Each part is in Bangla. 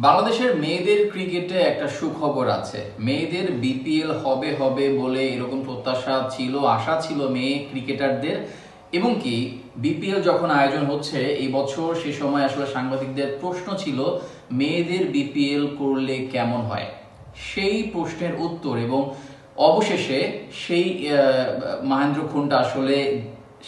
বাংলাদেশের মেয়েদের ক্রিকেটে একটা সুখবর আছে। মেয়েদের বিপিএল হবে হবে বলে এরকম প্রত্যাশা ছিল, আশা ছিল মেয়ে ক্রিকেটারদের। এবং কি বিপিএল যখন আয়োজন হচ্ছে এই বছর, সে সময় আসলে সাংবাদিকদের প্রশ্ন ছিল মেয়েদের বিপিএল করলে কেমন হয়। সেই প্রশ্নের উত্তর এবং অবশেষে সেই মাহেন্দ্রক্ষণটা আসলে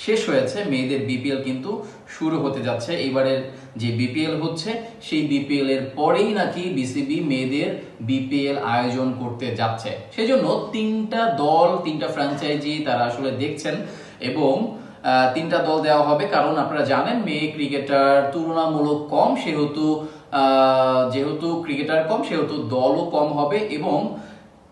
শেষ হয়েছে। মেয়েদের বিপিএল কিন্তু শুরু হতে যাচ্ছে। এবারের যে বিপিএল হচ্ছে সেই বিপিএল এর পরেই নাকি বিসিবি মেয়েদের বিপিএল আয়োজন করতে যাচ্ছে। সেজন্য তিনটা দল, তিনটা ফ্র্যাঞ্চাইজি তারা আসলে দেখছেন এবং তিনটা দল দেওয়া হবে। কারণ আপনারা জানেন মেয়ে ক্রিকেটার তুলনামূলক কম, যেহেতু ক্রিকেটার কম সেহেতু দলও কম হবে। এবং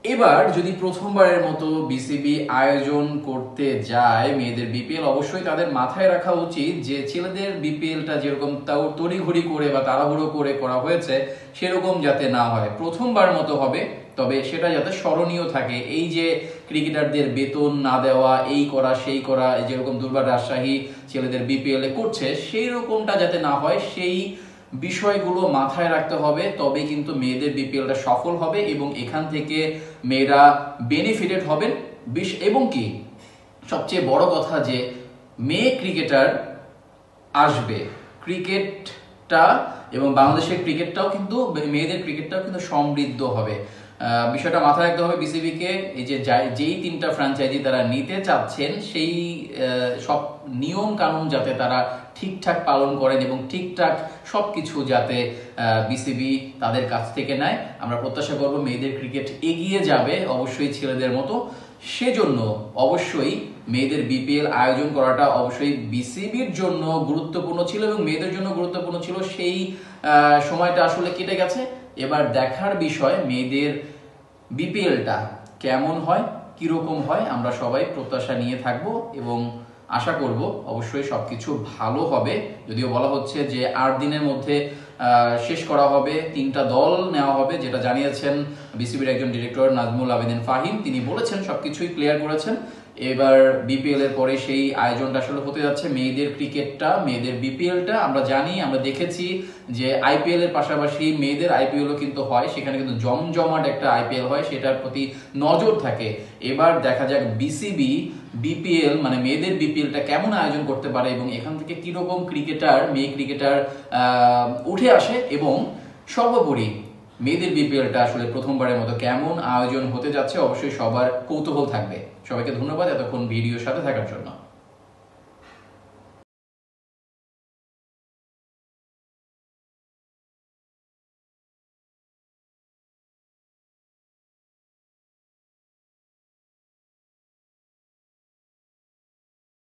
এবার যদি প্রথমবারের মতো বিসিবি আয়োজন করতে যায় মেয়েদের বিপিএল, অবশ্যই তাদের মাথায় রাখা উচিত যে ছেলেদের বিপিএলটা যেরকম তাও তড়িঘড়ি করে বা তাড়াহুড়ো করে করা হয়েছে সেরকম যাতে না হয়। প্রথমবার মতো হবে, তবে সেটা যাতে স্মরণীয় থাকে। এই যে ক্রিকেটারদের বেতন না দেওয়া, এই করা সেই করা, যেরকম দুর্বার রাজশাহী ছেলেদের বিপিএল এ করছে সেই রকমটা যাতে না হয়, সেই বিষয়গুলো মাথায় রাখতে হবে। তবে কিন্তু মেয়েদের বিপিএলটা সফল হবে এবং এখান থেকে মেয়েরা বেনিফিটেড হবেন। এবং কি সবচেয়ে বড় কথা যে মেয়ে ক্রিকেটার আসবে, ক্রিকেটটা এবং বাংলাদেশের ক্রিকেটটাও কিন্তু, মেয়েদের ক্রিকেটটাও কিন্তু সমৃদ্ধ হবে। বিষয়টা মাথায় রাখতে হবে বিসিবিকে। এই যে যেই তিনটা ফ্র্যাঞ্চাইজি তারা নিতে চাচ্ছেন সেই সব নিয়ম কানুন যাতে তারা ঠিকঠাক পালন করেন এবং ঠিকঠাক সবকিছু যাতে বিসিবি তাদের কাছ থেকে নেয়। আমরা প্রত্যাশা করব মেয়েদের ক্রিকেট এগিয়ে যাবে অবশ্যই ছেলেদের মতো। সেজন্য অবশ্যই মেয়েদের বিপিএল আয়োজন করাটা অবশ্যই বিসিবির জন্য গুরুত্বপূর্ণ ছিল এবং মেয়েদের জন্য গুরুত্বপূর্ণ ছিল। সেই সময়টা আসলে কেটে গেছে। এবার দেখার বিষয় মেয়েদের বিপিএলটা কেমন হয়, কিরকম হয়। আমরা সবাই প্রত্যাশা নিয়ে থাকব এবং আশা করব অবশ্যই সবকিছু ভালো হবে। যদিও বলা হচ্ছে যে 8 দিনের মধ্যে শেষ করা হবে, তিনটা দল নেওয়া হবে, যেটা জানিয়েছেন বিসিবির একজন ডিরেক্টর নাজমুল আবেদিন ফাহিম। তিনি বলেছেন সবকিছুই ক্লিয়ার করেছেন। এবার বিপিএল এর পরে সেই আয়োজনটা আসলে হতে যাচ্ছে মেয়েদের ক্রিকেটটা, মেয়েদের বিপিএলটা। আমরা জানি, আমরা দেখেছি যে আইপিএল এর পাশাপাশি মেয়েদের আইপিএলও কিন্তু হয়, সেখানে কিন্তু জমজমাট একটা আইপিএল হয়, সেটার প্রতি নজর থাকে। এবার দেখা যাক বিসিবি বিপিএল মানে মেয়েদের বিপিএলটা কেমন আয়োজন করতে পারে এবং এখান থেকে কিরকম ক্রিকেটার, মেয়ে ক্রিকেটার উঠে আসে এবং সর্বোপরি মেয়েদের বিপিএলটা আসলে প্রথমবারের মতো কেমন আয়োজন হতে যাচ্ছে। অবশ্যই সবার কৌতূহল থাকবে। সবাইকে ধন্যবাদ এতক্ষণ ভিডিওর সাথে থাকার জন্য।